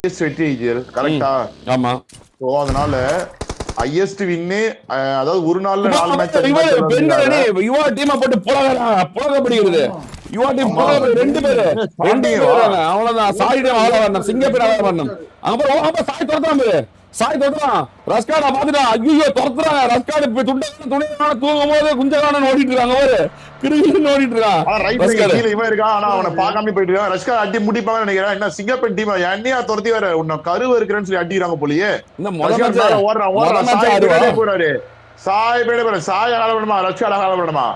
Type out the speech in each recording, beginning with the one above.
வெற்றி கரெக்டா? ஆமா. சோ அதனால ஹையஸ்ட் வின்னு, அதாவது ஒரு நாள்ல 4 மேட்ச் யுவா டீமை போட்டு புலகப்படுகிறது. யுவா டீம் ரெண்டு பேரு அவ்வளவுதான். சாய் டீம் ஆள வரணும், சிங்கப்பூர் ஆள வரணும். அப்புறம் சாய் தோத்தான் பேரு, சாய் தோத்தான். ரஸ்காட பாத்துட்டா, ஐயோ துரத்துறாங்க. ரஸ்காடு துணி தூங்கும் போது குஞ்சகானன் ஓடிட்டு இருக்காங்க, ஒரு கிருகின்னு ஓடிட்டு இருக்கான். இவன் இருக்கான், ஆனா அவனை பார்க்காம போயிட்டு இருக்கான். ரஸ்கா அடி முடிப்பாங்கன்னு நினைக்கிறேன். என்ன சிங்கப்பூர் டீம் என்னையா துரத்தி வர, உன்ன கருவ இருக்கிறேன்னு சொல்லி அடிக்கிறாங்க போலியே. சாய் பேட சாய கால வேணுமா, ரஸ்காட கால வேணுமா,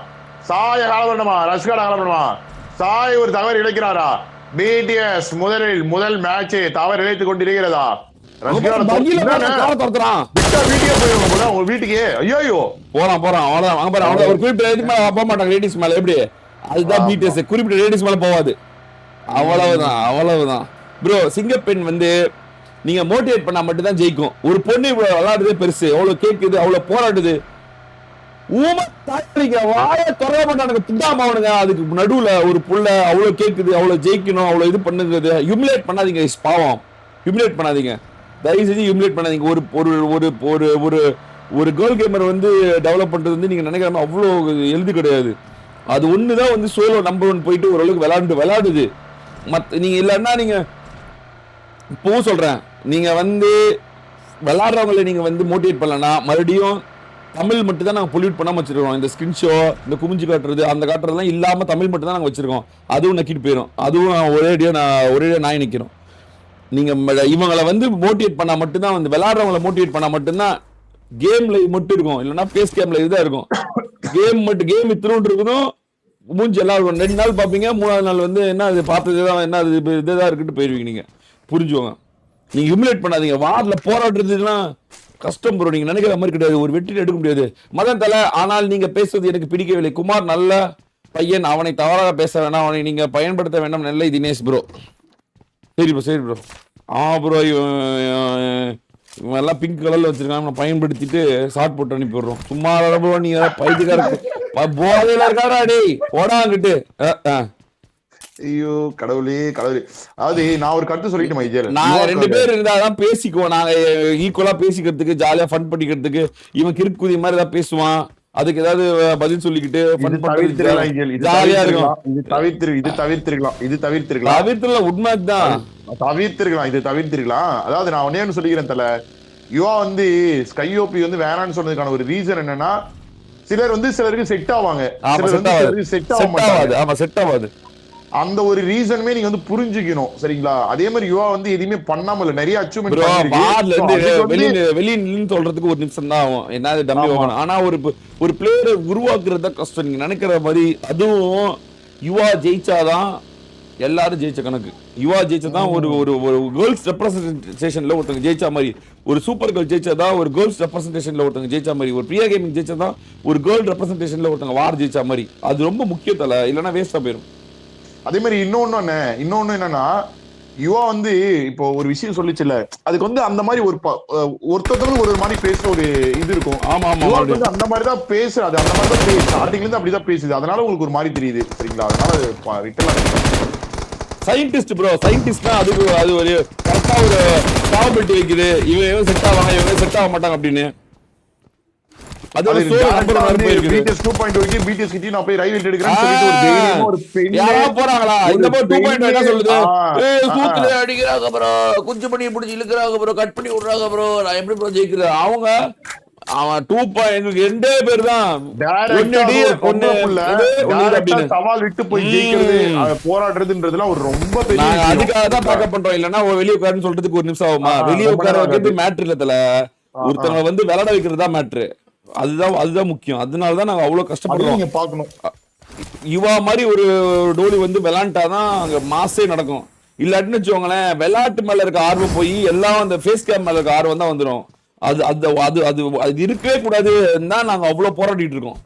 சாய கால வேணுமா, ரஸ்காட கால வேணுமா. சாய் ஒரு தவறு இழைக்கிறாரா? பிடிஎஸ் முதல் மேட்ச் தவறு இழைத்துக் கொண்டிருக்கிறதா? வீட்டுக்கு ஐயோ போறான் ஒரு குறிப்பிட்ட மாட்டாங்க லேடிஸ் மேல. எப்படி அதுதான் பிடிஎஸ், குறிப்பிட்ட லேடிஸ் மேல போவாது. அவ்வளவுதான் ப்ரோ. சிங்கப்பெண் வந்து நீங்க மோட்டிவேட் பண்ணா மட்டும் தான் ஜெயிக்கும். ஒரு பொண்ணு இவ்வளவு விளையாடுறதே பெருசு, அவ்வளவு கேக்குது, அவ்வளவு போராடுது. வாய தொடர மாட்டானுங்க, திட்டாமவனுங்க. அதுக்கு நடுவுல ஒரு புள்ள அவ்வளவு கேக்குது, அவ்வளவு ஜெயிக்கணும், அவ்வளவு இது பண்ணுங்கிறது. ஹியூமிலேட் பண்ணாதீங்க, பாவம். ஹியூமிலேட் பண்ணாதீங்க, தயவு செஞ்சு ஹியூமிலேட் பண்ணாதீங்க. ஒரு ஒரு ஒரு ஒரு ஒரு கேர்ள் கேமர் வந்து டெவலப் பண்றது வந்து நீங்க நினைக்கிற மாதிரி அவ்வளோ எழுதி கிடையாது. அது ஒண்ணுதான் வந்து சோலோ நம்பர் 1 போயிட்டு ஓரளவுக்கு விளையாடுது. நீங்க இல்லைன்னா நீங்க இப்போ சொல்றேன், நீங்க வந்து விளையாடுறவங்களை நீங்க வந்து மோட்டிவேட் பண்ணலன்னா மறுபடியும் தமிழ் மட்டும் தான் நாங்கள் பொல்யூட் பண்ணாமல் வச்சிருக்கோம். இந்த ஸ்கின் ஷோ, இந்த குமிஞ்சு காட்டுறது, அந்த காட்டுறதுலாம் இல்லாமல் தமிழ் மட்டும் தான் நாங்கள் வச்சிருக்கோம். அதுவும் நக்கிட்டு போயிடும். அதுவும் ஒரேடியாக நாய் நிற்கிறோம். நீங்கள் இவங்களை வந்து மோட்டிவேட் பண்ணால் மட்டும்தான், வந்து விளையாடுறவங்களை மோட்டிவேட் பண்ணால் மட்டும்தான் கேம்ல மட்டும் இருக்கும். இல்லைன்னா ஃபேஸ் கேம்ல இதுதான் இருக்கும். கேம் இத்தினோண்டு இருக்கணும், மூஞ்சி எல்லாம் இருக்கும். 2 நாள் பார்ப்பீங்க, 3ஆவது நாள் வந்து என்ன அது பார்த்ததுதான், என்ன அது இதுதான் இருக்குன்னு போயிருவீங்க. நீங்கள் புரிஞ்சுவோங்க. நீங்கள் ஹியூமிலேட் பண்ணாதீங்க. வாரில் போராடுறதுலாம் கஷ்டம் ப்ரோ. நீங்க நினைக்கிற மாதிரி கிடையாது, ஒரு வெற்றி எடுக்க முடியாது. மதன் தலை, ஆனால் நீங்க பேசுவது எனக்கு பிடிக்கவில்லை. குமார் நல்ல பையன், அவனை தவறாக பேச வேணாம், அவனை நீங்க பயன்படுத்த வேண்டாம். நெல்லை தினேஷ் ப்ரோ. சரி ப்ரோ. ப்ரோ இவன் எல்லாம் பிங்க் கலர்ல வச்சிருக்காங்க, பயன்படுத்திட்டு ஷார்ட் போட்டு அனுப்பி விடுறோம். சும்மா ப்ரோ, நீங்க பைத்தியக்கார போதையில இருக்காரா டேய், ஓடாங்கிட்டு. ஐயோ கடவுளே. அதாவது நான் ஒரு கருத்து சொல்லிட்டு மைஜர், நாங்க 2 பேர் இருந்தாதான் பேசிக்குவோம். நாங்க ஈக்குவலா பேசிக்கிறதுக்கு, ஜாலியா ஃபன் பண்ணிக்கிறதுக்கு. இவன் கிறுக்குதி மாதிரி ஏதாவது பேசுவான், அதுக்கு ஏதாவது பதில் சொல்லிக்கிட்டு ஜாலியா இருக்கும். இது தவிர்த்திருக்கலாம். உண்மைதான் தவிர்த்திருக்கலாம். அதாவது நான் ஒன்னே சொல்லிக்கிறேன் தல, யுவா வந்து ஸ்கையோபி வந்து வேணான்னு சொன்னதுக்கான ஒரு ரீசன் என்னன்னா, சிலருக்கு செட் ஆவாங்க, செட் ஆகாது. அந்த ஒரு ரீசனுமே நீங்க வந்து புரிஞ்சுக்கணும், சரிங்களா? அதே மாதிரி யுவா வந்து எதுவுமே பண்ணாம இல்ல, நிறைய அச்சீவ்மெண்ட் வெளியில சொல்றதுக்கு ஒரு நிமிஷம் தான் ஆகும். என்ன டம்மி வாங்கணும். ஆனா ஒரு பிளேயரை உருவாக்குறத கஷ்டம். நீங்க நினைக்கிற மாதிரி அதுவும் யுவா ஜெயிச்சாதான் எல்லாரும் ஜெயிச்ச கணக்கு. யுவா ஜெயிச்சதான் ஒரு ஒரு கேர்ள்ஸ் ரெப்ரசன்டேஷன்ல ஒருத்தங்க ஜெயிச்சா மாதிரி, ஒரு சூப்பர் கேர்ள் ஜெயிச்சதா ஒரு கேர்ள்ஸ் ரெப்ரசன்டேஷன்ல ஒருத்தங்க ஜெயிச்சா மாதிரி, ஒரு பிரியா கேமிங் ஜெயிச்சதான் ஒரு கேர்ள் ரெப்ரசன்டேஷன்ல ஒருத்தங்க வார் ஜெயிச்சா மாதிரி. அது ரொம்ப முக்கியத்தல, இல்லைன்னா வேஸ்டா போயிடும். அதே மாதிரி இன்னொன்னு என்னன்னா, யுவா வந்து இப்போ ஒரு விஷயம் சொல்லிச்சுல, அதுக்கு வந்து அந்த மாதிரி ஒருத்தவங்க ஒரு மாதிரி பேசுற ஒரு இது இருக்கும். ஆமா அந்த மாதிரி தான் பேசுறது, அந்த மாதிரி தான் பேசு, ஸ்டார்டிங்ல இருந்து அப்படிதான் பேசுது. அதனால உங்களுக்கு ஒரு மாதிரி தெரியுது, சரிங்களா? அதனால ரிட்டர்ன் சயின்டிஸ்ட் ப்ரோ, சயின்டிஸ்ட்னா அது ஒரு கரெக்டா ஒரு ப்ராபபிலிட்டி வைக்குது. இவங்க செட் ஆவாங்க, இவங்க செட் ஆக மாட்டாங்க அப்படின்னு. அது ஒரு சோல் நம்பர் மாதிரி போயிருக்கு. BTS 2.0 BTS கிட்ட நான் போய் ரைவல் எடுக்கறேன்னு சொல்லிட்டு ஒரு தைரியமா ஒரு பெண் யாரா போறாங்களா? இந்த போ 2.0 என்ன சொல்லுது? சூத்துல அடிக்குறாங்க ப்ரோ, குஞ்சு பண்ணி புடிச்சு இழுக்குறாங்க ப்ரோ, கட் பண்ணி விடுறாங்க ப்ரோ. நான் எப்படி ப்ரோ ஜெயிக்கிறது? அவன் 2.0 ரெண்டே பேர் தான். சவால் விட்டு போய் ஜெயிக்கிறது, போராடுறதுன்றதுலாம் ஒரு ரொம்ப பெரிய. அதுக்காக தான் பேக்கப் பண்றோம். இல்லன்னா வெளியே உட்காருன்னு சொல்றதுக்கு ஒரு நிமிஷம் ஆகுமா? வெளியே உட்கார வைக்கிறது மேட்ரு இல்ல, ஒருத்தவங்க வந்து விளையாட வைக்கிறது தான் மேட்ரு. அதுதான் முக்கியம். அதனாலதான் நாங்க அவ்வளவு கஷ்டப்படுறோம். பாக்கணும் யுவா மாதிரி ஒரு டோலி வந்து விளையாண்டாதான் அங்க மாசே நடக்கும். இல்லாட்டின்னு வச்சுக்கோங்களேன், விளையாட்டு மேல இருக்க ஆர்வம் போய் எல்லாம் அந்த ஃபேஸ் கேம் மேல இருக்க ஆர்வம் தான் வந்துடும். அது இருக்கவே கூடாது தான் நாங்க அவ்வளவு போராடிட்டு இருக்கோம்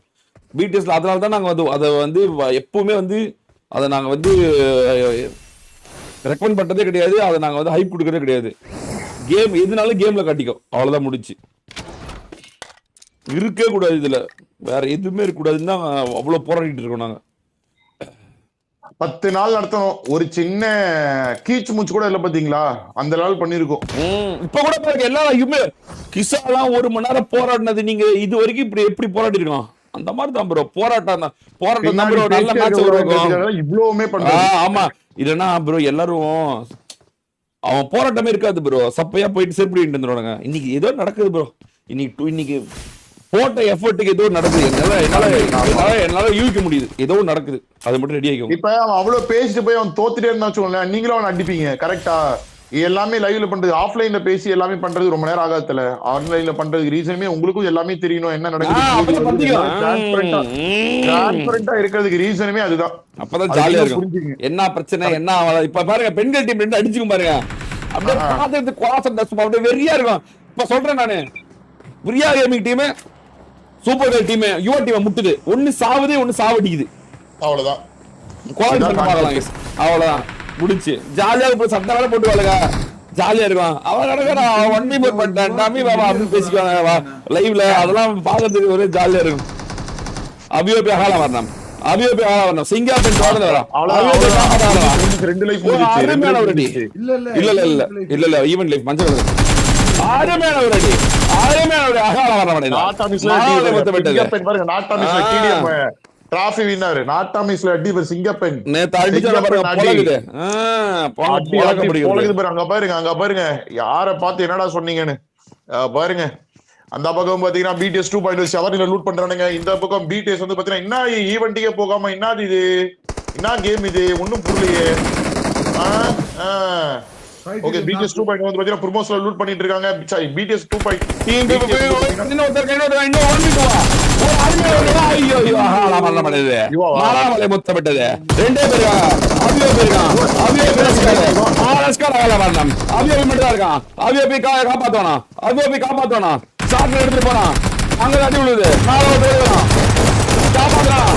பிடிஎஸ்ல. அதனாலதான் நாங்க வந்து அதை வந்து எப்பவுமே வந்து அதை நாங்க வந்து ரெக்கமெண்ட் பண்றதே கிடையாது. அதை நாங்க வந்து ஹைப் கொடுக்கறதே கிடையாது. கேம் எதுனாலும் கேம்ல காட்டிக்கோ, அவ்வளவுதான் முடிச்சு. இருக்கவே கூடாது, இதுல வேற எதுவுமே இருக்க கூடாதுன்னு தான் அவ்வளவு போராடிட்டு இருக்கோம் நாங்க. 10 நாள் நடத்தணும். ஒரு சின்ன கீச்சு மூச்சு கூட இல்ல பாத்தீங்களா, அந்த லெவல் பண்ணிருக்கோம். இப்ப கூட பாருங்க எல்லாரும் கிசாலாம் 1 மணி நேரம் போராடினது நீங்க இது வரைக்கும் இப்படி எப்படி போராடி இருக்கோம் அந்த மாதிரி தான் ப்ரோ. போராட்டம் தான் ப்ரோ. நல்ல மேட்ச் வருவாங்க இவ்வளவுமே பண்றாங்க. ஆமா இல்லன்னா ப்ரோ எல்லாரும் அவன் போராட்டமே இருக்காது ப்ரோ. சப்பையா போயிட்டு செருப்படி வந்துடுவாங்க. இன்னைக்கு ஏதோ நடக்குது ப்ரோ. இன்னைக்கு போட்ட எஃபர்ட்டுக்கு ஏதோ நடக்குது. என்னால யூகிக்க முடியுது. ஏதோ நடக்குது. அது மட்டும் ரெடி ஆகிக்கும். இப்ப அவன் அவ்வளவு பேசிட்டு போய் அவன் தோத்துட்டே இருந்தா வச்சுக்கோங்களேன், நீங்களும் அவன் அடிப்பீங்க. கரெக்டா? எல்லாமே லைவ்ல பண்றது, ஆஃப்லைன்ல பேசி எல்லாமே பண்றது ரொம்ப நேரம் ஆகாதுல. ஆன்லைன்ல பண்றதுக்கு ரீசனுமே உங்களுக்கும் எல்லாமே தெரியணும் என்ன நடக்குது. டிரான்ஸ்பரண்டா இருக்கிறதுக்கு ரீசனுமே அதுதான். அப்பதான் ஜாலியா இருக்கும். என்ன பிரச்சனை என்ன இப்ப பாருங்க பெண்கள் டீம் 2 அடிச்சுக்கும் பாருங்க. அப்படியே பாத்துட்டு குவாசம் அப்படியே வெறியா இருக்கும். இப்ப சொல்றேன் நானு Priya gaming team super girl team Yuva team முட்டுது. ஒன்னு சாவுது ஒன்னு சாவடிக்குது. அவ்வளவுதான். அவ்வளவுதான் முடிச்சு. ஜாலியா போய் சட்டை வேலை போட்டு வாழுங்க. ஜாலியா இருக்கும். அவன் கிடக்கா 1v more பண்ணிட்டேன் டம்மி பாபா அப்படின்னு பேசிக்குவாங்க லைவ்ல. அதெல்லாம் பாக்கிறதுக்கு ஒரே ஜாலியா இருக்கும். அபியோபி அகால வரணும். அபியோபி அகால வரணும். சிங்கா பெண் தொடர்ந்து வரும். அருமையான ஒரு அடி. இல்ல ஈவென்ட் லைஃப் மஞ்சள் அருமையான ஒரு அடி. அருமையான ஒரு அகால வரணும். டிராஃபி வின்னர் நாட்டாமிஸ்ல அடி பர் சிங்கப்பெண் நேத்து அடிச்சத பாருங்க போலகுது. போலகுது பாருங்க. அங்க பாருங்க யாரை பார்த்து என்னடா சொன்னீங்கன்னு பாருங்க. அந்த பக்கம் பாத்தீங்கன்னா பிடிஎஸ் 2.0 ஷவர்ல லூட் பண்றானுங்க. இந்த பக்கம் பிடிஎஸ் வந்து பாத்தீங்கன்னா என்ன ஈவென்ட்க்கே போகாம என்னது இது, என்ன கேம் இது, ஒண்ணும் புரியலையே. ஓகே பிடிஎஸ் 2.0 வந்து பாத்தீங்கன்னா ப்ரோமோஷன்ல லூட் பண்ணிட்டு இருக்காங்க. பிடிஎஸ் 2.0 முத்தப்பட்டது 2 பேர் காப்பாத்தோனா சாட்ல எடுத்துட்டு போனா அங்க அடி விழுது. காப்பாத்துறான்.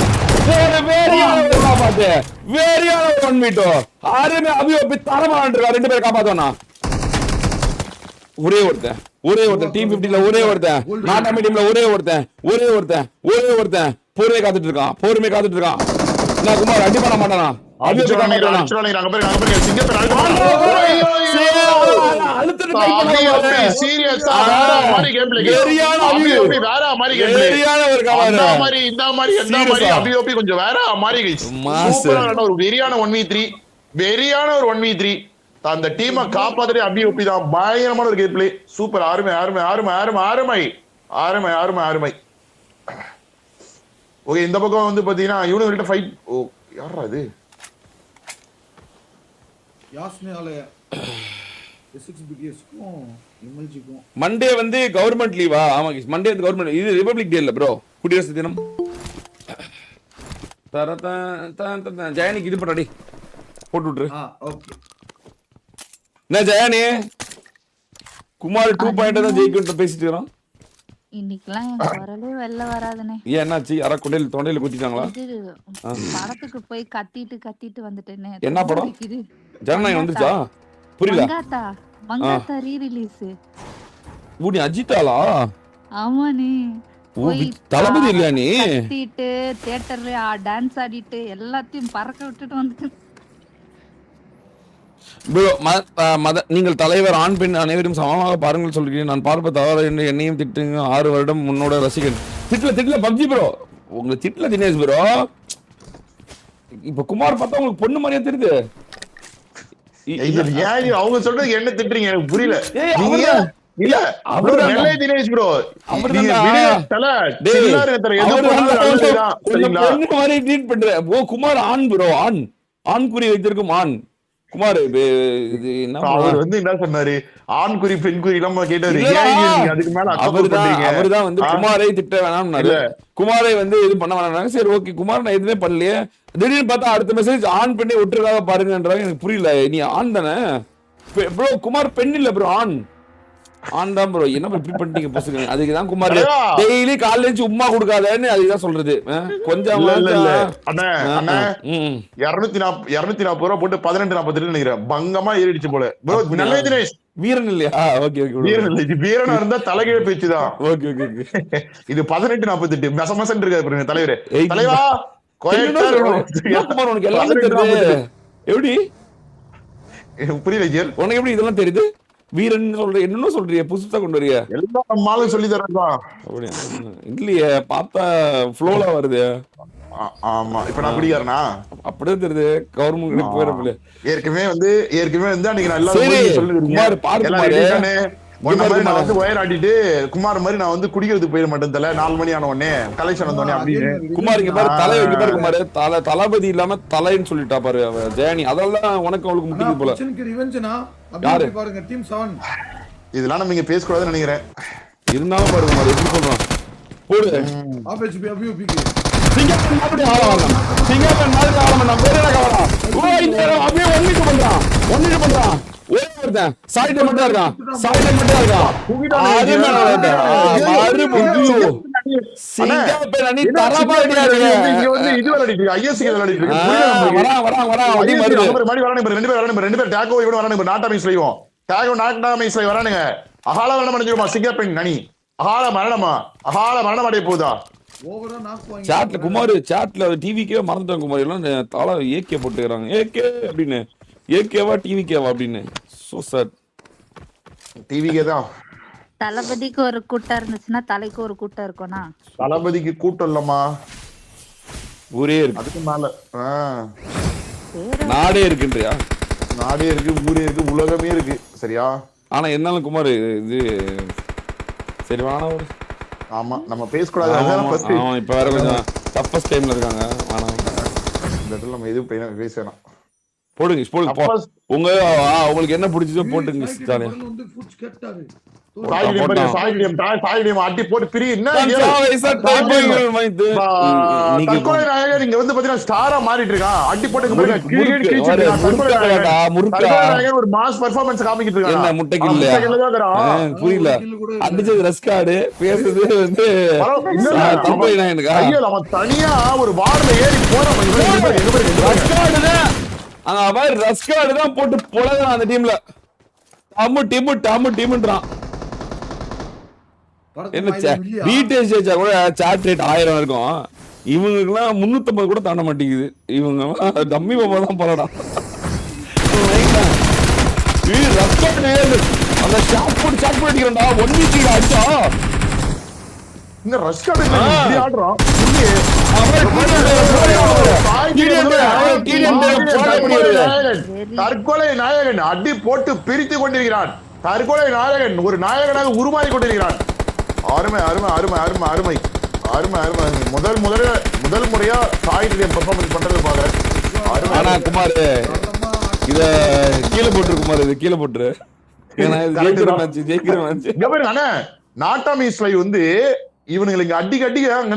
வேறியான 1v2 அருமை. அபியோபி தரமான 2 பேர் காப்பாத்தோனா. ஒரே ஒருத்தன் டீம் 50ல ஒரே ஒருத்தன் நாட்டாமி டீம்ல ஒரே ஒருத்தன் பொறுமை காத்துட்டு இருக்கான். நான் குமார் அடி பண்ண மாட்டானா. அந்த டீமை காப்பாத்துறே அபிஓபி தான். பயங்கரமான ஒரு கேம் பிளே. சூப்பர். அருமை. ஓகே இந்த பக்கம் வந்து பாத்தீங்கன்னா இவனுங்கிட்ட ஃபைட். ஓ யாரா இது? மண்டே வந்து கவர்மெண்ட் லீவா? ஆமா மண்டே வந்து கவர்மெண்ட். இது ரிபப்ளிக் டே இல்ல ப்ரோ, குடியரசு தினம். ஜெயனிக்கு இது பண்ணடி போட்டு விட்டுரு. என்ன ஜெயானி குமார் 2.0 தான் ஜெயிக்கிட்டு பேசிட்டு இருக்கோம். இன்னைக்குலாம் என் குரலே வெளில வராதுனே. ஏன் என்னாச்சு? யாரா தொண்டையில குத்திட்டாங்களா? படத்துக்கு போய் கத்திட்டு வந்துட்டேனே. என்ன படம்? ஜனநாயகம் வந்துச்சா? புரியல. Mankatha re release. நீ அஜித்தாளா? ஆமா நீ தளபதி இல்லையா நீ? கத்திட்டு தியேட்டர்ல டான்ஸ் ஆடிட்டு எல்லாத்தையும் பறக்க விட்டுட்டு வந்துட்டேன். நீங்கள் தலைவர் ஆண் பெண் அனைவரும் சமமாக பாருங்கள் சொல்கிறேன். நான் பார்ப்ப தவறு என்று என்னையும் திட்டுங்க. 6 வருடம் முன்னோட ரசிகன். திட்டல பப்ஜி ப்ரோ. உங்களை திட்டல தினேஷ் ப்ரோ. இப்ப குமார் பார்த்தா உங்களுக்கு பொண்ணு மாதிரியா தெரியுது. அவங்க சொல்றது என்ன திட்டுறீங்க எனக்கு புரியல. இல்ல அவரு தினேஷ் ப்ரோ குமார் ஆண் ப்ரோ. ஆண் குறி வைத்திருக்கும் ஆண் குமார். இது அவர் வந்து என்ன சொன்னாரு? ஆண் குறி பெண் குறி நம்ம கேட்டாரு. அதுக்கு மேல அவர்தான் வந்து குமாரை திட்ட வேணாம்னாரு. குமாரை வந்து இது பண்ண வேணாம். சரி ஓகே குமார் நான் எதுவுமே பண்ணலையே. திடீர்னு பார்த்தா அடுத்த மெசேஜ் ஆண் பெண்ணை ஒட்டுறதாக பாருங்கன்றாங்க. எனக்கு புரியல. நீ ஆண் தானே ப்ரோ? குமார் பெண் இல்ல ப்ரோ, ஆண் தான் ப்ரோ. என்ன இப்படி பண்ணிட்டீங்க பசங்க? அதுக்குதான் குமார் டெய்லி காலேஜ் உமா கொடுக்காதன்னு அதுதான் சொல்றது. கொஞ்சம் 240 ரூபா போட்டு 18.42 நினைக்கிறேன். பங்கமா ஏறிடுச்சு போல ப்ரோ. நல்ல தினேஷ் வீரன் இல்லையா? ஓகே வீரன் இல்ல. வீரனா இருந்தா தலைகீழ பேச்சுதான். ஓகே இது 18.48 மசமசன் இருக்காரு தலைவரே. தலைவா கோயட்டர் குமார் உனக்கு எல்லாமே தெரியுது எப்படி புரியல ஜியல். உனக்கு எப்படி இதெல்லாம் தெரியுது? வீரன் சொல்ற என்னன்னு சொல்றிய? புதுசா கொண்டு வரியா? எல்லாம் நம்மளும் சொல்லி தரதா. அப்படியா? இல்லையே, பார்த்தா ஃப்ளோல வருது. ஆமா, இப்ப நான் குடிக்காரனா அப்படியே தெரியுது. கவர்மெண்ட் போயிடல. ஏற்கனவே வந்து அன்னைக்கு நல்லா சரி சொல்லுங்க. குமார் பாரு குமார், நான் வந்து ஒயர் ஆடிட்டு குமார் மாதிரி நான் வந்து குடிக்கிறதுக்கு போயிட மாட்டேன். தல 4 மணி ஆன உடனே கலெக்ஷன் வந்த உடனே அப்படின்னு குமார் இங்க பாரு, தலை இங்க பாரு குமார், தளபதி இல்லாம தலைன்னு சொல்லிட்டா பாரு ஜெயனி. அதெல்லாம் உனக்கு அவளுக்கு முட்டிக்கு போல. யாரு பாருங்க டீம் 7. இதெல்லாம் நம்ம இங்க பேசக்கூடாதுன்னு நினைக்கிறேன். இருந்தாலும் பாரு குமார் எப்படி சொல்றான். போடு ஆபேஜ் அபியூபிக்கு சிங்கப்பூர் மாதிரி ஆளலாம். சிங்கப்பூர் மாதிரி ஆளலாம். நான் பேரே கவரா. ஓ இந்த அப்படியே ஒன்னிட்டு பண்றான். ஒரே ஒருத்தன் சாய்ட மட்டும் இருக்கான். அது மாறு புடியோ. சிங்கப்பூர் அணி தரமாடியா இருக்கு. இங்க வந்து இது விளையாடிட்டு ஐஎஸ்சி விளையாடிட்டு இருக்கு. வரா அப்படி வருது. ரெண்டு பேர் டாகோ இவன் வரானுங்க. நாட்டாமிஸ் லைவோ டாகோ நாட்டாமிஸ் லை வரானுங்க. அகால மரணம் அடைஞ்சிருமா சிங்கப்பூர் அணி. அகால மரணம் அடைய போதா. ஓவரா நாக் பாயிண்ட் சாட்ல குமார், சாட்ல டிவிக்கே மறந்துட்டாங்க குமார். எல்லாம் தலை ஏகே போட்டுக்கறாங்க. ஏகே அப்படின்னு ஏகேவா டிவிக்கேவா அப்படின்னு. சோ சார் டிவிக்கே தான். தளபதிக்கு ஒரு கூட்டம் இருந்துச்சுன்னா தலைக்கு ஒரு கூட்டம் இருக்கும்னா தளபதிக்கு கூட்டம் இல்லம்மா, ஊரே இருக்கு. அதுக்கு மேல நாடே இருக்குன்றியா? நாடே இருக்கு, ஊரே இருக்கு, உலகமே இருக்கு. சரியா? ஆனா என்னாலும் குமார் இது சரி வேணா ஒரு. ஆமா நம்ம பேசக்கூடாது. இப்ப வேற கொஞ்சம் டஃபஸ்ட் டைம்ல இருக்காங்க. வேணாம் இந்த இடத்துல நம்ம எதுவும் பேசணும். போடுங்க உங்களுக்கு என்ன பிடிச்சதோ போட்டுங்க. வந்து ஃபுட்ஸ் கேட்டாரு. அடி போட்டு பிரி. என்ன நீங்க வந்து பாத்தீங்கன்னா ஸ்டாரா மாறிட்டு இருக்கான். அடி போட்டு ஒரு மாஸ் பெர்ஃபார்மன்ஸ் காமிக்கிட்டு இருக்கான். முட்டைக்கு இல்ல புரியல. அடிச்சது ரஸ்கார்டு, பேசுறது வந்து அவன் தனியா ஒரு வார்ல ஏறி போறான். ரஸ்கார்டு தான் போட்டு பொழகிறான் அந்த டீம்ல. டீம்ன்றான். என்ன ரீடேல் ஜெயிச்சா கூட சாட் ரேட் 1000 இருக்கும். இவங்களுக்குலாம் 350 கூட தாண்ட மாட்டேங்குது. இவங்க டம்மி பாபா தான் போராடா. அந்த ஷாட் போட்டு அடிக்கிறா. 1 வீக் அடிச்சா இந்த ரஸ்கார்டு ஆடுறான். தற்கொலை நாயகன் அடி போட்டு பிரித்து கொண்டிருக்கிறான். தற்கொலை நாயகன் ஒரு நாயகனாக உருமாறி கொண்டிருக்கிறான். அருமை அருமை அருமை அருமை அருமை அருமை அருமை. முதல் முறையா சாயிட்டு பெர்ஃபார்மன்ஸ் பண்றது பாக்குறேன். ஆனா குமார் இத கீழே போட்டுரு. குமார் இது கீழே போட்டுரு. ஜெயிக்கிற மேட்ச் நாட்டாமிஸ்லை வந்து இவனுங்களுக்கு அடி பண்ணிட்டேன்.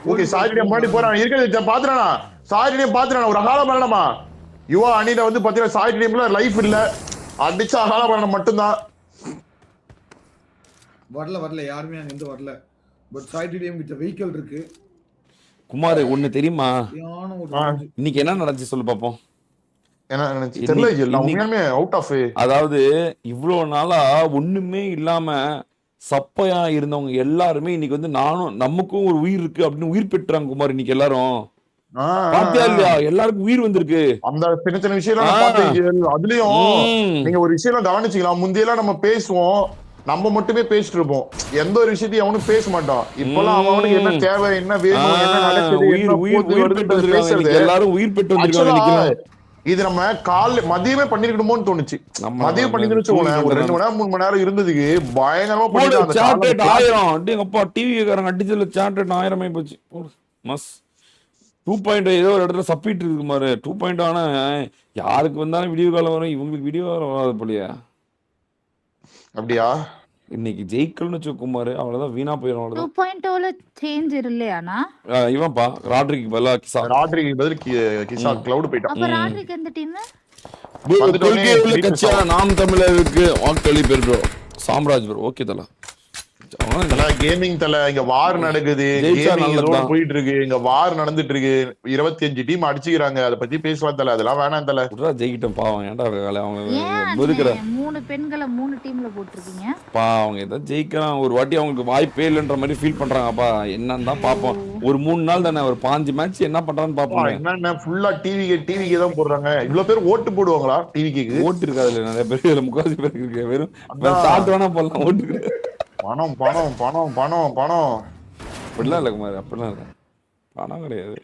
ஓகே சாரியம் முன்னாடி போறான். இருக்கிறது பாத்துறானா சாரியம் பாத்துறானா. ஒரு அகால மரணமா யுவா அணியில வந்து பாத்தீங்கன்னா சாய் டீம்ல லைஃப் இல்ல. அடிச்சா அகால மரணம் மட்டும்தான். வரல யாருமே அங்க இருந்து வரல. பட் சாய் டீம் கிட்ட வெஹிக்கிள் இருக்கு. குமார் ஒண்ணு தெரியுமா இன்னைக்கு என்ன நடந்துச்சு சொல்லு பாப்போம். அதாவது இவ்வளவு நாளா ஒண்ணுமே இல்லாம சப்பையா இருந்தவங்க எல்லாருமே இன்னைக்கு வந்து நானும் நமக்கும் ஒரு உயிர் இருக்கு அப்படின்னு உயிர் பெற்றாங்க குமார். இன்னைக்கு எல்லாரும் பாத்தியா இல்லையா? எல்லாருக்கும் உயிர் வந்திருக்கு. அந்த சின்ன சின்ன விஷயம் அதுலயும் நீங்க ஒரு விஷயம் கவனிச்சுக்கலாம். முந்தையெல்லாம் நம்ம பேசுவோம், நம்ம மட்டுமே பேசிட்டு இருப்போம். எந்த ஒரு விஷயத்தையும் அவனும் பேச மாட்டான். இப்பெல்லாம் அவனுக்கு என்ன தேவை, என்ன வேணும், என்ன நடக்குது, எல்லாரும் உயிர் பெற்று வந்திருக்காங்க. இது நம்ம மதியமே பண்ணிருக்கணுமோன்னு தோணுச்சு. மதியம் பண்ணிருந்துச்சு ஒரு 2 மணி நேரம் 3 மணி நேரம் இருந்ததுக்கு பயங்கரமா பண்ணிட்டு 1000 அப்பா டிவி காரங்க அடிச்சதுல சார்ட் 1000 போச்சு. மஸ் 2.0 ஏதோ ஒரு இடத்துல சப்பிட்டு இருக்கு மாதிரி. 2.0 ஆனா யாருக்கு வந்தாலும் வீடியோ கால் வரும், இவங்களுக்கு வீடியோ கால் வராது போலியா? அப்படியா? இன்னைக்கு ஜெயிக்கல்னு வச்சுக்குமாரு அவ்வளவுதான், வீணா போயிடும். 2.0ல சேஞ்ச் இல்லையானா? இவன்பா ராட்ரிக்கு பதிலா கிசா. ராட்ரிக்கு பதில் கிசா கிளவுட் போயிட்டான். அப்ப ராட்ரிக்கு எந்த டீம்? கொள்கை உள்ள கட்சியான நாம் தமிழருக்கு வாக்களி பெர் ப்ரோ. சாம்ராஜ் ப்ரோ ஓகே தல. கேமிங் தல இங்க வார் நடக்குது, ஜெயிச்சா கேமிங் நல்லதுதான். போயிட்டு இருக்கு, இங்க வார் நடந்துட்டு இருக்கு, 25 டீம் அடிச்சுக்கிறாங்க, அதை பத்தி பேசலாம் தல, அதெல்லாம் வேணாம் தல. விட்றா ஜெயிக்கிட்டோம் பாவம், ஏன்டா அவங்க ஏன் இருக்கிற 3 பெண்களை 3 டீம்ல போட்டிருக்கீங்க? அவங்க ஏதாவது ஜெயிக்கலாம், ஒரு வாட்டி அவங்களுக்கு வாய்ப்பே இல்லைன்ற மாதிரி ஃபீல் பண்றாங்கப்பா. என்னன்னு தான் பார்ப்போம். ஒரு 3 நாள் தானே, ஒரு 5 மேட்ச் என்ன பண்றான்னு பார்ப்போம். என்ன ஃபுல்லா டிவிக்கு தான் போடுறாங்க. இவ்வளவு பேர் ஓட்டு போடுவாங்களா டிவிக்கு? ஓட்டு இருக்காதுல்ல, நிறைய பேர் இதுல முக்காவாசி பேர் இருக்கு. வெறும் சாப்பிட்டு வேணா போடலாம், ஓட்டு இருக்கு. பணம் பணம் பணம் பணம் பணம் அப்படிலாம் இல்லை குமார், அப்படிலாம் இல்லை, பணம் கிடையாது.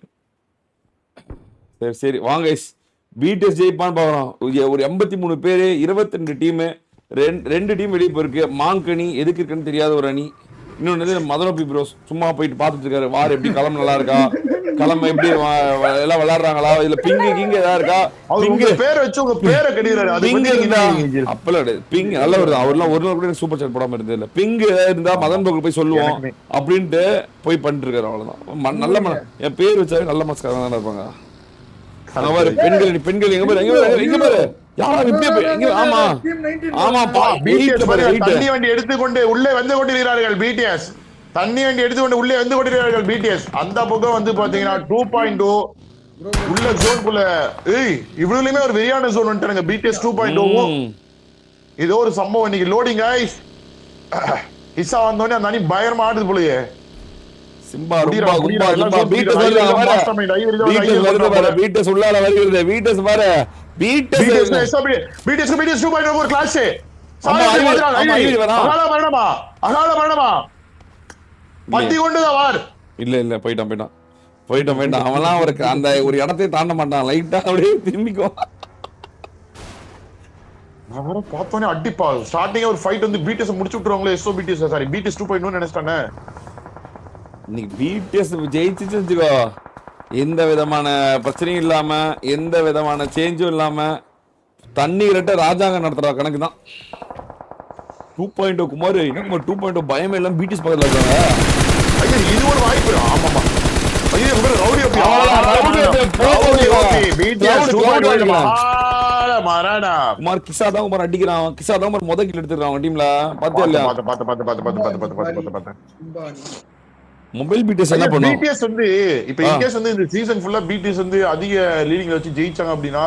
சரி சரி வாங்க பிடிஎஸ் ஜெயிப்பான்னு பார்க்குறோம். ஒரு 83 பேர், 22 டீமு, 2 டீம் வெளியே போயிருக்கு. மாங்கனி எதுக்கு இருக்குன்னு தெரியாத ஒரு அணி. இன்னொன்று மதனோபி ப்ரோஸ் சும்மா போயிட்டு பார்த்துட்டு இருக்காரு, வார் எப்படி களம் நல்லா இருக்கா, களம் எப்படி எல்லாம் விளையாடுறாங்களா, இதுல பிங்கு கிங்கு ஏதா இருக்கா, பிங்கு பேர் வச்சு உங்க பேரை கட்டிடுறாரு. பிங்கு இருந்தா அப்பெல்லாம் கிடையாது. பிங்கு நல்ல வருது, அவர்லாம் ஒரு நாள் கூட சூப்பர் சாட் போடாம இருந்தது இல்லை. பிங்கு ஏதாவது இருந்தா மதன் போக்கு போய் சொல்லுவோம் அப்படின்ட்டு போய் பண்ணிட்டு இருக்காரு. அவ்வளவுதான். நல்ல என் பேர் வச்சாவே நல்ல மஸ்காரம் தானே இருப்பாங்க. பெண்கள் எங்க பாரு, எங்க பாரு, யாரும் இப்படி ஆமா ஆமா தண்ணி வண்டி எடுத்துக்கொண்டு உள்ளே வந்து கொண்டிருக்கிறார்கள் பிடிஎஸ். தண்ணி வண்டி எடுத்துக்கொண்டு உள்ளே வந்து கொண்டிருக்கிறார்கள் பிடிஎஸ். அந்த பக்கம் வந்து பாத்தீங்கன்னா 2.0 உள்ள ஜோனுக்குள்ள இவ்வளவுலயுமே ஒரு வெறியான ஜோன் வந்துட்டாங்க பிடிஎஸ் 2.0. ஏதோ ஒரு சம்பவம் இன்னைக்கு லோடிங் கைஸ். இசா வந்தோடனே அந்த அணி பயங்கரமா ஆடுது போலயே. சிம்பா பீட்டஸ் உள்ளால வருகிறது. பீட்டஸ் பாரு, பீட்டஸ் 2.0 ஒரு கிளாஸ். அகால மரணமா பத்தி கொண்டுதான் வார். இல்ல போயிட்டான் அவன்லாம் அவருக்கு அந்த ஒரு இடத்தை தாண்ட மாட்டான், லைட்டா அப்படியே திரும்பிக்கும். நான் வர பார்த்தோன்னே அடிப்பா ஸ்டார்டிங் ஒரு ஃபைட் வந்து பிடிஎஸ் முடிச்சு விட்டுருவாங்களே. எஸ்ஓ பிடிஎஸ் சாரி பிடிஎஸ் 2.0 நினைச்சிட்டானே. இன்னைக்கு பிடிஎஸ் ஜெயிச்சுச்சு வச்சுக்கோ, எந்த விதமான பிரச்சனையும் இல்லாம, எந்த விதமான சேஞ்சும் இல்லாம தண்ணீரட்ட ராஜாங்க நடத்துற கணக்கு தான். 2.0 குமார் என்ன 2.0 பயமே இல்லாம பிடிஎஸ் பக்கத்துல இருக்காங்க. இது ஒரு வாய்ப்பு. ஆமாமா குமார் கிசா தான் குமார் அடிக்கிறான். கிசா தான் குமார் முத கில் எடுத்துறான் டீம்ல. பாத்தியா இல்லையா? மொபைல் பிடிஎஸ் என்ன பண்ணும்? பிடிஎஸ் வந்து இப்போ இன்கேஸ் வந்து இந்த சீசன் ஃபுல்லா பிடிஎஸ் வந்து அதிக லீடிங்ல வச்சு ஜெயிச்சாங்க அப்படின்னா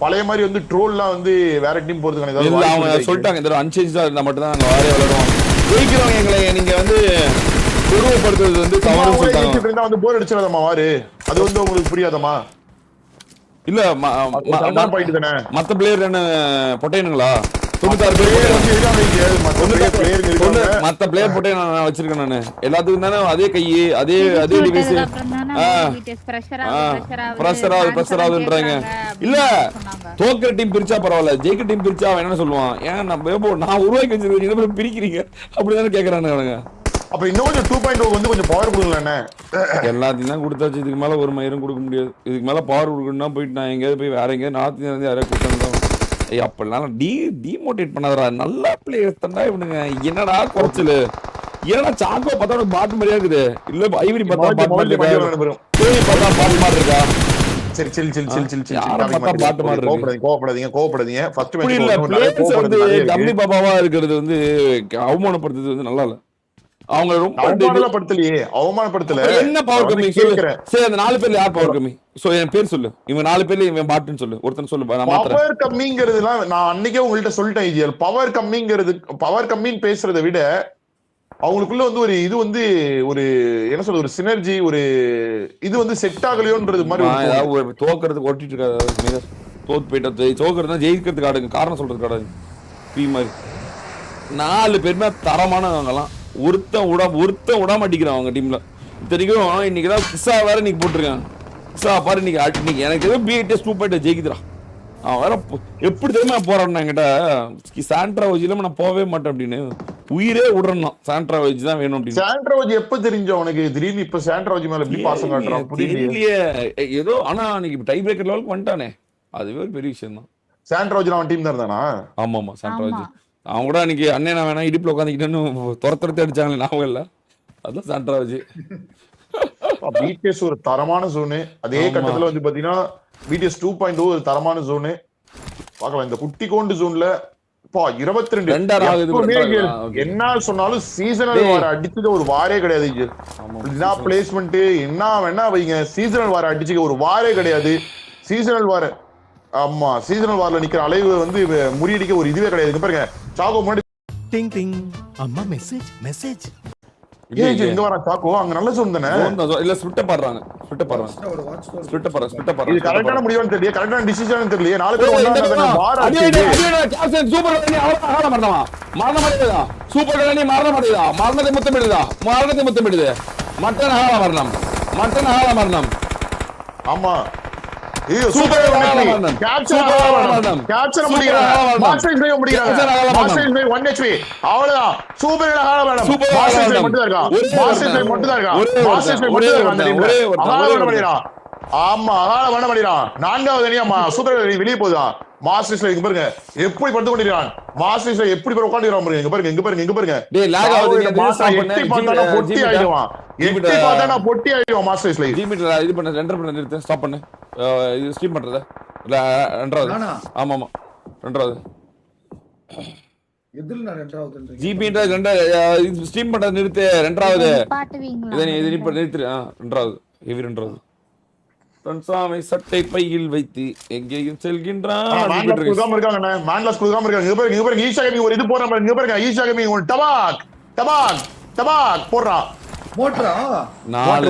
பழைய மாதிரி வந்து ட்ரோல்லாம் வந்து வேற டீம் போறதுக்கான ஏதாவது இல்ல அவங்க சொல்லிட்டாங்க இந்த அன்சேஞ்சா இருந்தா மட்டும் தான் நாங்க வாரே விளையாடுவோம். ஜெயிக்கிறவங்க எங்களை நீங்க வந்து உருவப்படுத்துறது வந்து தவறு சொல்லிட்டாங்க. வந்து போர் அடிச்சிராதமா வாரு, அது வந்து உங்களுக்கு புரியாதமா? இல்ல மத்த பிளேயர் என்ன பொட்டையனுங்களா? 96 மத்த பிளேயர் போட்டே நான் வச்சிருக்கேன். நானு எல்லாத்துக்கும் தானே அதே கை அதே டிவைஸ். பிரஷர் ஆகுதுன்றாங்க. இல்ல தோக்கிற டீம் பிரிச்சா பரவாயில்ல, ஜெயிக்கிற டீம் பிரிச்சா அவன் என்ன சொல்லுவான், ஏன் நான் உருவாக்கி வச்சிருக்கேன் பிரிக்கிறீங்க அப்படிதானே கேக்குறானுங்க. அப்ப இன்னும் கொஞ்சம் 2.0 வந்து கொஞ்சம் பவர் கொடுங்களேன். எல்லாத்தையும் தான் கொடுத்தாச்சு, இதுக்கு மேல ஒரு மயிரும் கொடுக்க முடியாது. இதுக்கு மேல பவர் கொடுக்கணும்னா போயிட்டு நான் எங்கேயாவது போய் வேற எங்கேயாவது நார்த்து இருந்து யாராவது கொடுத்தாங்க. அப்படிலாம் டிமோட்டிவேட் பண்ணாதடா, நல்ல பிளேயர்ஸ் தான்டா இவனுங்க. என்னடா குறைச்சல், என்னடா சாக்கோ பார்த்தா பாட்டு மாதிரியா இருக்குது, இல்ல ஐவரி பார்த்தா பாட்டு மாதிரி இருக்கா, பார்த்தா பாட்டு மாதிரி இருக்கா. சரி சில் சில் சில் சில் சில் பாட்டு மாதிரி இருக்கு. கோவப்படாதீங்க. ஃபர்ஸ்ட் மேட்ச் இல்ல பிளேயர்ஸ் வந்து டம்மி பாபாவா இருக்கிறது வந்து அவமானப்படுத்துறது வந்து நல்லா இல்ல. அவங்க ரொம்ப அவமானப்படுத்தல. என்ன பவர் கம்மி சொல்லுங்க. சரி அந்த 4 பேர்ல யார் பவர் கம்மி? சோ என் பேர் சொல்லு. இவங்க 4 பேர்ல இவன் பாட்டுன்னு சொல்லு. ஒருத்தன் சொல்லு. நான் மாத்துறேன். பவர் கம்மிங்கிறதுலாம் நான் அன்னைக்கே உங்கள்ட்ட சொல்லிட்டேன். இது பவர் கம்மிங்கிறது, பவர் கம்மின்னு பேசுறதை விட அவங்களுக்குள்ள வந்து ஒரு இது வந்து ஒரு என்ன சொல்றது, ஒரு சினர்ஜி, ஒரு இது வந்து செட் ஆகலையோன்றது மாதிரி. தோக்கிறதுக்கு ஒட்டிட்டு இருக்காது. தோத்து போயிட்டா தோக்கிறதுனா ஜெயிக்கிறதுக்கு ஆடுங்க, காரணம் சொல்றதுக்கு ஆடாது. பி மாதிரி 4 பேருமே தரமானவங்கலாம். ஒருத்தன் விடாம அடிக்கிறான் அவங்க டீம்ல. இத்தனைக்கும் இன்னைக்குதான் கிசா வேற இன்னைக்கு போட்டிருக்கான். கிசா பாரு இன்னைக்கு எனக்கு ஏதோ பிடிஎஸ் 2.0 ஜெயிக்குறான். அவன் வேற எப்படி தெரியுமா போறான் என்கிட்ட, சாண்ட்ரா வச்சு இல்லாம நான் போவே மாட்டேன் அப்படின்னு உயிரே விடுறான். சாண்ட்ரா வச்சு தான் வேணும் அப்படின்னு. சாண்ட்ரா வச்சு எப்ப தெரிஞ்ச உனக்கு திடீர்னு இப்ப சாண்ட்ரா வச்சு மேல எப்படி பாசம் காட்டுறான் புரியலையே ஏதோ. ஆனா இன்னைக்கு டை பிரேக்கர் லெவலுக்கு வந்துட்டானே, அதுவே ஒரு பெரிய விஷயம் தான். சாண்ட்ரா வச்சு அவன் டீம் தான் இருந்தானா? ஆமா சாண்ட்ரா வச்சு அவங்க கூட அன்னைக்கு அண்ணே நான் வேணா இடுப்புல உட்காந்துக்கிட்டேன்னு துரத்துறத்தை அடிச்சாங்களே ஞாபகம் இல்ல, அதுதான் சாண்ட்ரா வச்சு. பிடிஎஸ் ஒரு தரமான ஜோனு. அதே கட்டத்துல வந்து பாத்தீங்கன்னா பிடிஎஸ் 2.0 ஒரு தரமான ஜோனு. பார்க்கலாம் இந்த குட்டி கோண்டு ஜோன்ல ரெண்டாயிரம் ஆகுது. என்ன சொன்னாலும் சீசனல் வார அடிச்சது ஒரு வாரே கிடையாது. என்ன பிளேஸ்மெண்ட் என்ன வேணா வைங்க, சீசனல் வார அடிச்சுக்க ஒரு வாரே கிடையாது. சீசனல் வார ஆமா சீசனல் வார்ல நிக்கிற அலைவு வந்து முறியடிக்க ஒரு இதுவே கிடையாது. பாருங்க சாகோ முன்னாடி டிங் டிங் அம்மா மெசேஜ் இங்க வர சாக்கோ அங்க நல்ல சோன் தானே இல்ல ஸ்பிட்ட பாடுறாங்க இது கரெக்டான முடிவுன்னு தெரியல, கரெக்டான டிசிஷன் தெரியல. நாலு பேர் ஒண்ணா பார் அடிச்சு சூப்பர் கலனி அவள மரணமா மரண மாட்டேதா சூப்பர் கலனி மரண மாட்டேதா மரணத்தை முத்தமிடுது மட்டன் ஆள மரணம் ஆமா ஐயோ சூப்பர் கலனி கேப்சர் முடியறாங்க மாஸ்டர்ஸ் லைவ் முடியறாங்க மாஸ்டர்ஸ் லைவ் 1 HP அவ்வளவுதான் சூப்பர் ஆள மரணம் மாஸ்டர்ஸ் லைவ் மட்டும் தான் இருக்கா மாஸ்டர்ஸ் லைவ் மட்டும் தான் இருக்கா அந்த டீம்ல ஆள மரணம் ஆமா ஆள மரணம் நான்காவது அணியா சூப்பர் கலனி வெளிய போகுதா மாஸ்டர்ஸ்ல இங்க பாருங்க எப்படி படுத்து கொண்டிருக்கான் மாஸ்டர்ஸ்ல எப்படி போய் உட்கார்ந்திருக்கான் பாருங்க இங்க பாருங்க டேய் லாக் ஆகுது எட்டி பார்த்தானா பொட்டி ஆயிடுவான் மாஸ்டர்ஸ்ல ஜிமிட்ல இது பண்ண ரெண்டர் பண்ண நிறுத்து ஸ்டாப் பண்ணு இது ஸ்ட்ரீம் பண்றத இல்ல ரெண்டாவது ஆமா ரெண்டாவது எதுல ரெண்டாவது ஜிபின்ற ரெண்டா ஸ்ட்ரீம் பண்றத நிறுத்து ரெண்டாவது இத நீ நிறுத்து ரெண்டாவது ஹெவி ரெண்டாவது தன்சாமை சட்டை பையில் வைத்து எங்கேயும் செல்கின்றான். மான்லாஸ் குடுக்காம இருக்காங்க. இங்க பாருங்க ஈஷா கேமிங் ஒரு இது போறான் பாருங்க. இங்க பாருங்க ஈஷா கேமிங் ஒரு டபாக் போறான். மோட்டரா நாலு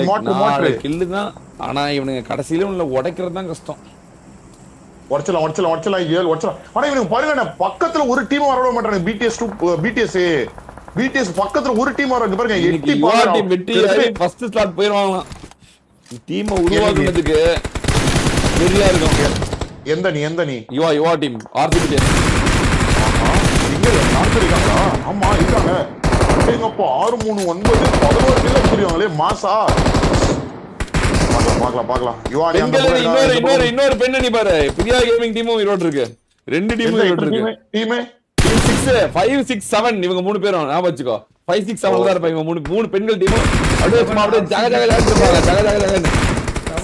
கில்லு தான். ஆனா இவனுங்க கடைசியில உள்ள உடைக்கிறது தான் கஷ்டம். உடைச்சலாம் ஆனா இவனுக்கு பாருங்க பக்கத்துல ஒரு டீம் வரவே மாட்டாங்க. பிடிஎஸ் பக்கத்துல ஒரு டீம் வர பாருங்க. எட்டி டீம் வெட்டி ஃபர்ஸ்ட் ஸ்லாட் போயிடுவாங்களாம். டீமை உருவாக்குறதுக்கு வெறியா இருக்கும். எந்த நீ யுவா டீம் ஆர்சிபி இங்க நார்த்திருக்காங்களா? ஆமா இருக்காங்க. எங்கப்பா 6 3 9 11 கிலோ புரியுவாங்களே மாசா. பார்க்கலாம் யுவா இன்னொரு பெண்ணி பாரு. பிரியா கேமிங் டீமும் ஈரோடு இருக்கு. ரெண்டு டீமும் ஈரோடு இருக்கு. டீம் 6 5 6 7 இவங்க மூணு பேரும் ஞாபகம் வச்சுக்கோ. 5 6 7 தான் இருப்பாங்க. மூணு பெண்கள் டீமும் அப்படியே ஜக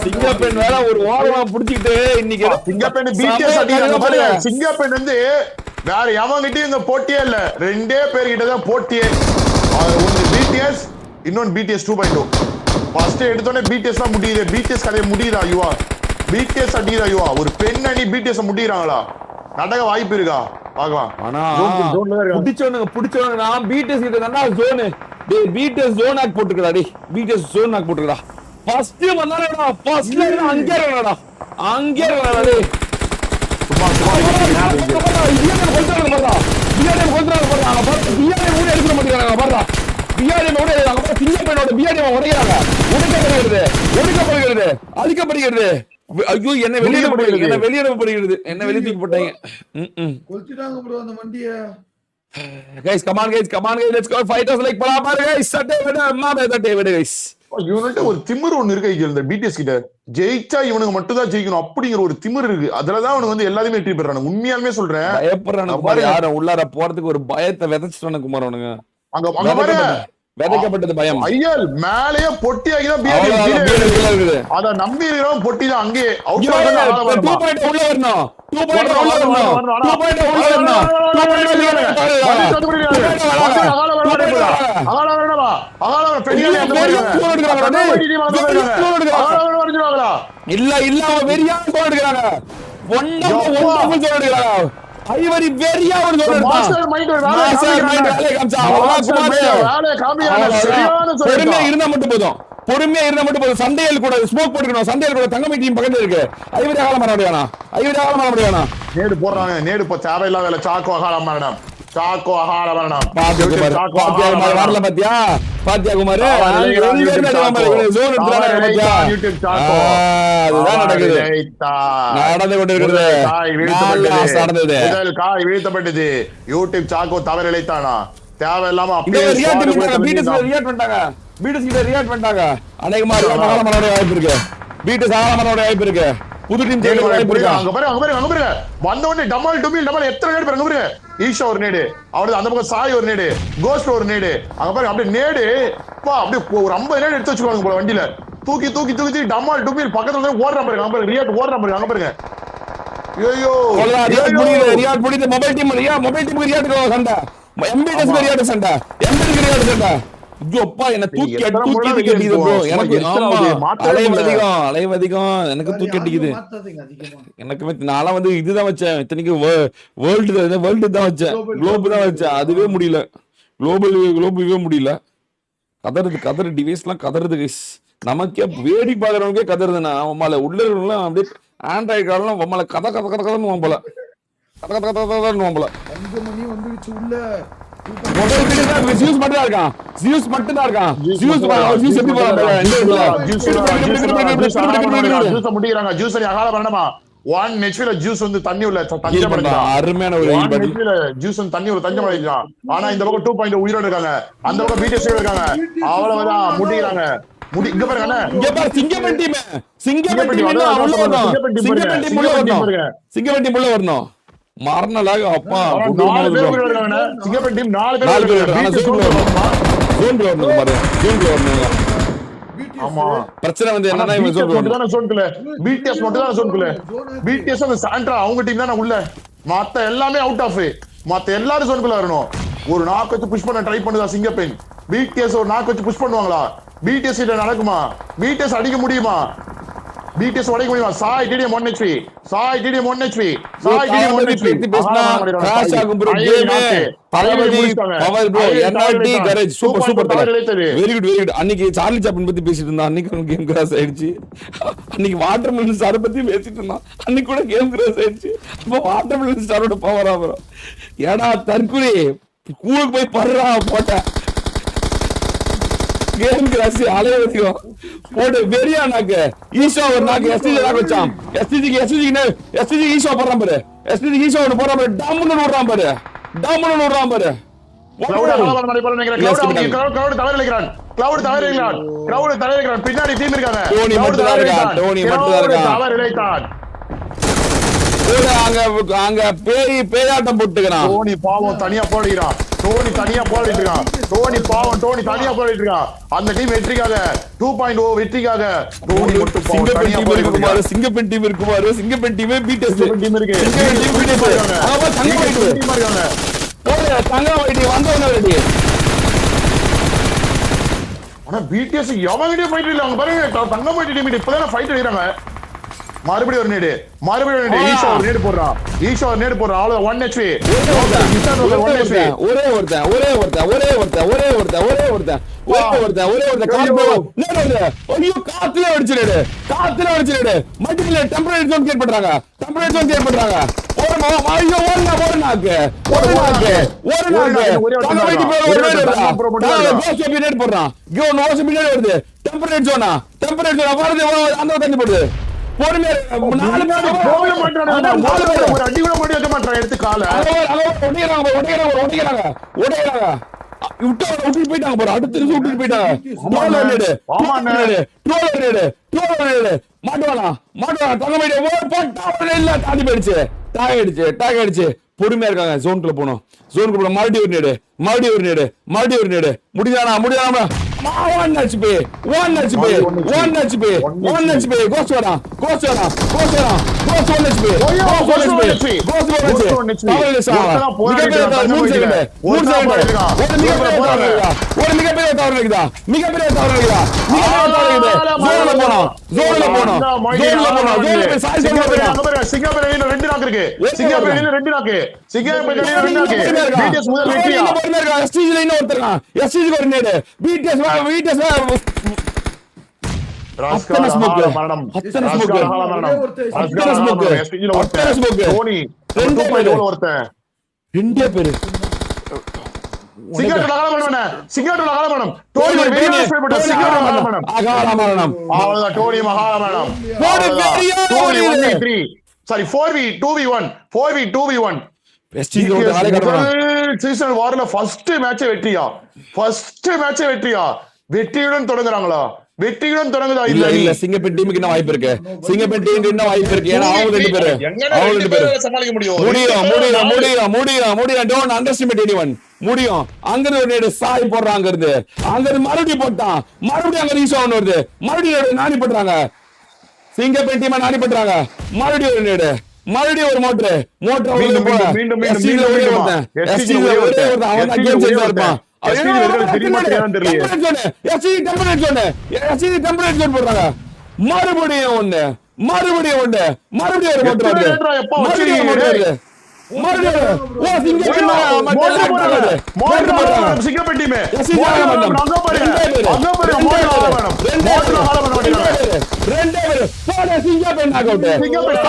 சிங்க பெண் வேற ஒரு ஓரமா புடிச்சிட்டு இன்னைக்கு சிங்க பெண் பிடிஎஸ் அடிக்கிறாங்க பாருங்க. சிங்க பெண் வந்து வேற எவங்கிட்டயும் இந்த போட்டியே இல்ல. ரெண்டே பேர் கிட்ட தான் போட்டியே. ஒன்னு பிடிஎஸ் இன்னொன்னு பிடிஎஸ் 2.2. ஃபர்ஸ்ட் எடுத்தோனே பிடிஎஸ் தான் முடியுது. பிடிஎஸ் கதையை முடியுதா யுவா? பிடிஎஸ் அடிக்குதா யுவா? ஒரு பெண் அணி பிடிஎஸ் முடியறாங்களா? நடக்க வாய்ப்பு இருக்கா? பார்க்கலாம். ஆனா புடிச்சவனுங்க நான் பிடிஎஸ் கிட்ட தானா ஜோன். டேய் பிடிஎஸ் ஜோன் ஆக் போட்டுக்கடா. டேய் பிடிஎஸ் ஜோன் ஆக் போட்டுக்கடா. ஃபர்ஸ்ட் வந்தானடா. ஃபர்ஸ்ட்ல அங்க வரடா. டேய் சும்மா பியானே கொல்றாங்க பாறா. பியானே ஊரே எடுக்க மாட்டேங்கறாங்க பாறா. பியானே ஊரே அங்க பாரு. சிங்கப்பனோட பியானே உடையறாங்க. ஒடுக்கப்படுகிறது. அழிக்கப்படுகிறது. ஐயோ என்ன வெளிய போடுகிறது. என்ன வெளிய தூக்கி போட்டாங்க. கொல்லிட்டாங்க ப்ரோ அந்த மண்டிய. Guys, come on, let's go fight us like பலா பாரு guys. சட்டை விடு guys. இவனுக்கு ஒரு திமிர் ஒன்னு இருக்கு. இந்த பிடிஎஸ் கிட்ட ஜெயிச்சா இவனுக்கு மட்டும் தான் ஜெயிக்கணும் அப்படிங்கிற ஒரு திமிர் இருக்கு. அதுலதான் அவனுக்கு வந்து எல்லாத்தையுமே வெற்றி பெறானுங்க. உண்மையாலுமே சொல்றேன். பயப்படுறானுங்க. யாரும் உள்ளார போறதுக்கு ஒரு பயத்தை விதைச்சிட்டானு குமார் அவனுங்க. அங்க விதைக்கப்பட்டது பயம். ஐயல் மேலேயே பொட்டி ஆகிதான் பிஆர்டி அத நம்பி இருக்கிறவன் பொட்டி தான். அங்கே அவுட் ஆகணும். 2 பாயிண்ட் உள்ள வரணும். 2 பாயிண்ட் உள்ள வரணும். 2 பாயிண்ட் உள்ள வரணும். 2 பாயிண்ட் உள்ள வரணும். அகால வரணுமா? அகால பெரியல அந்த மாதிரி இல்ல அவன் வெறியா கோல் எடுக்கறாங்க. ஒண்ணு கோல் எடுக்கறாங்க. ஐவரி வெறியா ஒரு கோல் எடுத்தா. மாஸ்டர் மைண்ட் வேலை காமிச்சா. வேலை காமியானே சரியான சொல்றா. பொறுமையா இருந்தா மட்டும் போதும். சண்டையில் கூட ஸ்மோக் போட்டுக்கணும். சண்டையில் கூட தங்கமை டீம் பக்கத்துல இருக்கு. ஐவரி அகால மாற முடியானா. நேடு போடுறாங்க. நேடு போ தேவையில்ல வேலை. சாக்கோ அகால மாறணும். வரல பாத்தியா குமார். நடந்து கொண்டிருக்கிறது. காய் வீழ்த்தப்பட்டது. யூடியூப் சாக்கோ தவறு இழைத்தானா? தேவையில்லாம ரியாக்ட் பண்ணிட்டாங்க. அநேகமா வாய்ப்பு இருக்கு. புது டீம் ஜெயிக்க வாய்ப்பு இருக்கு. அங்க பாருங்க வந்த உடனே டமால் எத்தனை நேடு பாருங்க. பாருங்க ஈஷா ஒரு நேடு, அவரு அந்த பக்கம் சாய் ஒரு நேடு, கோஸ்ட் ஒரு நேடு. அங்க பாருங்க அப்படியே நேடு அப்படியே ஒரு 50 நேடு எடுத்து வச்சுக்கோங்க போல வண்டியில. தூக்கி டமால் டுமில் பக்கத்துல ஓடுறான் பாருங்க. அங்க பாருங்க ரியாக்ட் ஓடுறான் பாருங்க. அங்க பாருங்க ஐயோ அவ்வளவுதான் ரியாட் முடியுது ரியாட் முடியுது மொபைல் டீமுக்கு ரியாட்டுக்கு சண்டை எம்பிடிஎஸ்க்கு ரியாட் சண்டை எம்பிடிக்கு ரியாட் சண்டை ஐயோ அப்பா என்ன தூக்கி அடிக்குது ப்ரோ எனக்கு ஆமா அலைவதிகம் எனக்கு தூக்கி அடிக்குது எனக்கு நான் வந்து இதுதான் வச்சேன் இத்தனைக்கு வேர்ல்டு தான் வச்சேன் குளோப் தான் வச்சேன் அதுவே முடியல குளோபுவே முடியல கதறது டிவைஸ்லாம் கதறது கைஸ் நமக்கே வேடி பாக்குறவங்களுக்கே கதறதுன்னா உமால உள்ள எல்லாம் அப்படியே ஆண்ட்ராய்டு கார்டெல்லாம் உமால கதன்னு வாம்பல கதன்னு வாம்பல 5 மணி வந்துருச்சு உள்ள மொபைல் கிட்ட ஜூஸ் மட்டும் தான் இருக்கான் ஜூஸ் எப்படி போறாங்க ஜூஸ் முடியறாங்க ஜூஸ் அகால பண்ணமா 1 ஹெச்பில ஜூஸ் வந்து தண்ணி உள்ள தஞ்சம் அடைஞ்சான் அருமையான ஒரு 1 ஹெச்பில ஜூஸ் வந்து தண்ணி உள்ள தஞ்சம் அடைஞ்சான் ஆனா இந்த பக்கம் 2.0 உயிரோட இருக்காங்க அந்த பக்கம் பிடிஎஸ் இருக்காங்க அவ்வளவுதான் முடியறாங்க இங்க பாருங்க இங்க பாரு சிங்கப்பன் டீம் உள்ள வரணும் மரணலாக அப்பா 4 பேர் இருக்காங்க சிங்கப்பன் டீம் 4 பேர் இருக்காங்க ஜோன்ல வரணும் பாரு ஜோன்ல வரணும் ஆமா பிரச்சனை வந்து என்னன்னா இவன் ஜோன்குள்ள பிடிஎஸ் மட்டும் தான் ஜோன்குள்ள பிடிஎஸ் அந்த சாண்ட்ரா அவங்க டீம் தான் உள்ள மத்த எல்லாமே அவுட் ஆஃப் மத்த எல்லாரும் ஜோன்குள்ள வரணும் ஒரு நாக் வச்சு புஷ் பண்ண ட்ரை பண்ணுதா சிங்கப்பெண் பிடிஎஸ் ஒரு நாக் வச்சு புஷ் பண்ணுவாங்களா பிடிஎஸ் கிட்ட நடக்குமா பிடிஎஸ் அடிக்க முடியுமா பிடிஎஸ் உடைக்க முடியுமா Sai TDM 1 HP Sai TDM 1 HP Sai TDM 1 HP பேசினா கிராஷ் ஆகும் ப்ரோ கேமே தலவதி power bro NRT courage super very good அன்னைக்கு சார்லி சாப்ளின் பத்தி பேசிட்டு இருந்தா அன்னைக்கு கேம் கிராஷ் ஆயிடுச்சு அன்னைக்கு வாட்டர்மெலன் ஸ்டார் பத்தி பேசிட்டு இருந்தா அன்னைக்கு கூட கேம் கிராஷ் ஆயிடுச்சு அப்ப வாட்டர்மெலன் ஸ்டாரோட பவரா ப்ரோ ஏடா தற்குறி கூலுக்கு போய் பர்றா போட்ட கேம் கிராஷ் அலைவதிகம் போடு வெரியா நாக்கு ஈஷா ஒரு நாக்கு எஸ்டிஜி நாக்கு வச்சான் எஸ்டிஜி ஈஷா போடுறான் பாரு எஸ்டிஜி ஈஷா ஒன்று போடுறான் பாரு டம்முன்னு விடுறான் பாரு பின்னாடி டீம் இருக்காங்க டோனி மட்டும் தான் இருக்கான் அங்க பேயாட்டம் போட்டுக்கிறான் டோனி பாவம் தனியா போடுகிறான் டோனி தனியா போடிட்டு இருக்கான் டோனி தனியா போடிட்டு இருக்கான் அந்த டீம் வெற்றிக்காக 2.0 வெற்றிக்காக டோனி மட்டும் பாவம் தனியா போடுறாரு சிங்கப்பெண் டீம் இருக்குமாரு சிங்கப்பெண் டீமே பிடிஎஸ் டீம் இருக்கு தங்க வைட்டி வந்தவன ரெடி ஆனா பிடிஎஸ் எவங்கிட்டே போயிட்டு இல்ல அவங்க பாருங்க தங்க போயிட்டு டீம் இப்பதான் ஃபைட் எடுக்கறாங்க மறுபடியும் ஒரு நேடு ஈஷா ஒரு நேடு போடுறான் அவ்வளவு 1 HP ஒரே ஒருத்தன் ஐயோ காத்துல அடிச்சிரு மல்டிபிள் டெம்பரரி ஜோன் கிரியேட் பண்றாங்க ஒரு நாக்கு போடுறான் வருது டெம்பரரி ஜோனா வருது அந்த தண்ணி போடுது பொறுமையா இருக்காங்க ஜோனுக்குள்ள போனோம் மறுபடியும் ஒரு நேடு முடியாதா 1 HP கோஸ் வரான் மிகப்பெரிய தவறு இருக்குதா சிங்கப்பூர்ல 2 நாக்கு இருக்கு ரெண்டே பேரு சீசன் வார்ல ஃபர்ஸ்ட் மேட்ச் வெற்றியா வெற்றியுடன் தொடங்குறாங்களா வெற்றியுடன் தொடங்குதா இல்ல சிங்கப்பெண் டீமுக்கு என்ன வாய்ப்பு இருக்கு ஏன்னா அவங்க 2 பேரு சமாளிக்க முடியும் டோன்ட் அண்டர்ஸ்டிமேட் எனிவன் முடியும் அங்க இருந்து சாய் போடுறாங்க அங்க இருந்து மறுபடியும் போட்டான் மறுபடியும் அங்க ஈஷா ஒன்னு வருது மறுபடியும் நாடி பண்றாங்க சிங்கப்பெண் டீமா நாடி பண்றாங்க மறுபடியும் மறுபடியும் ஒரு மோட்டர் மீண்டும், மீண்டும், மீண்டும், மீண்டும், ஒரே மீண்டும், ஒருத்தன் SG SG ல ஒரே ஒருத்தன் அவன் தான் SG ல கேம் ஒரே சேஞ்சர் ஒருத்தன். இருப்பான் SG ல இருக்கிறது தெரியுமா தெரியாதான்னு தெரியலையே. டெம்பரேச்சர் ஜோன் போடுறாங்க மறுபடியும் ஒண்ணு மறுபடியும் ஒரு மோட்டர் எத்தனை வருது நேரம்டா எப்பா மறுபடியும் ஒரு மோட்டர் வருது மறுபடியும் ஓ சிங்க மோட்டர் போடுறாங்க. மோட்டர் போடுறாங்க. சிங்கப்பட்டியுமே. மோட்டர் ஆள அங்க பாருங்க. அங்க பாருங்க. மோட்டர் ஆள வேணும். மோட்டர் ஆள பண்ண மாட்டேங்கிறாங்க. ரெண்டே பேரு போட சிங்கப்பெண் நாகவுட் சிங்கப்பெண்.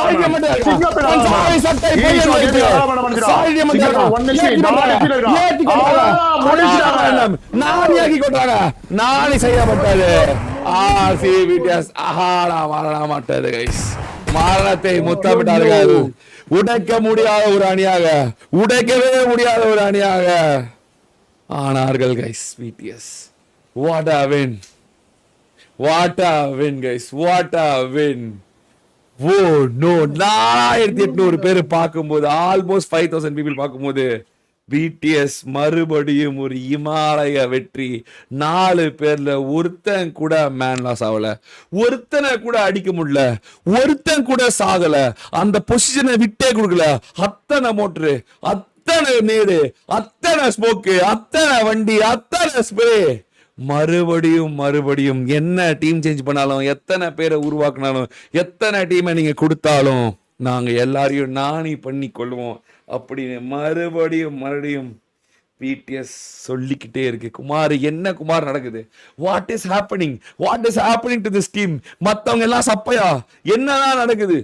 சிங்கப்பெண். சாய் சட்டை ஈ பையன் ஷாட் வைத்து. ஆள பண்ண மாட்டேங்கிறாங்க. சாய் மட்டும் சிங்கப்பெண் ஒன் நிமிஷம் ஏத்தி நாலு கொண்டாங்க. நிமிஷம் இருக்கா? ஏத்தி கொண்டாங்க. முடிச்சிட்டாங்க. நானி ஆக்கி கொண்டாங்க நானி செய்யப்பட்டது ஆர்சிபிடிஎஸ் ஆஹாடா மாறா மாட்டாது கைஸ் மரணத்தை முத்தமிட்டார்கள் உடைக்க முடியாத ஒரு அணியாக உடைக்கவே முடியாத ஒரு அணியாக ஆனார்கள் guys BTS what a win what a win guys what a win oh no 4800 பேர் பார்க்கும்போது ஆல்மோஸ்ட் 5000 people பார்க்கும்போது பிடிஎஸ் மறுபடியும் ஒரு இமாலய வெற்றி 4 பேர்ல ஒருத்தன் கூட மேன் லாஸ் ஆகல ஒருத்தனை கூட அடிக்க முடியல ஒருத்தன் கூட சாகல அந்த பொசிஷனை விட்டே கொடுக்கல அத்தனை மோட்டரு அத்தனை நேடு அத்தனை ஸ்மோக்கு அத்தனை வண்டி அத்தனை ஸ்ப்ரே மறுபடியும் என்ன டீம் சேஞ்ச் பண்ணாலும் எத்தனை பேரை உருவாக்குனாலும் எத்தனை டீமை நீங்க கொடுத்தாலும் நாங்க எல்லாரையும் நாணி பண்ணி கொள்வோம் அப்படின்னு மறுபடியும் பிடிஎஸ் சொல்லிக்கிட்டே இருக்கு குமார் என்ன குமார் நடக்குது what is happening to this team மத்தவங்க எல்லாம் சப்பையா என்னதான் நடக்குது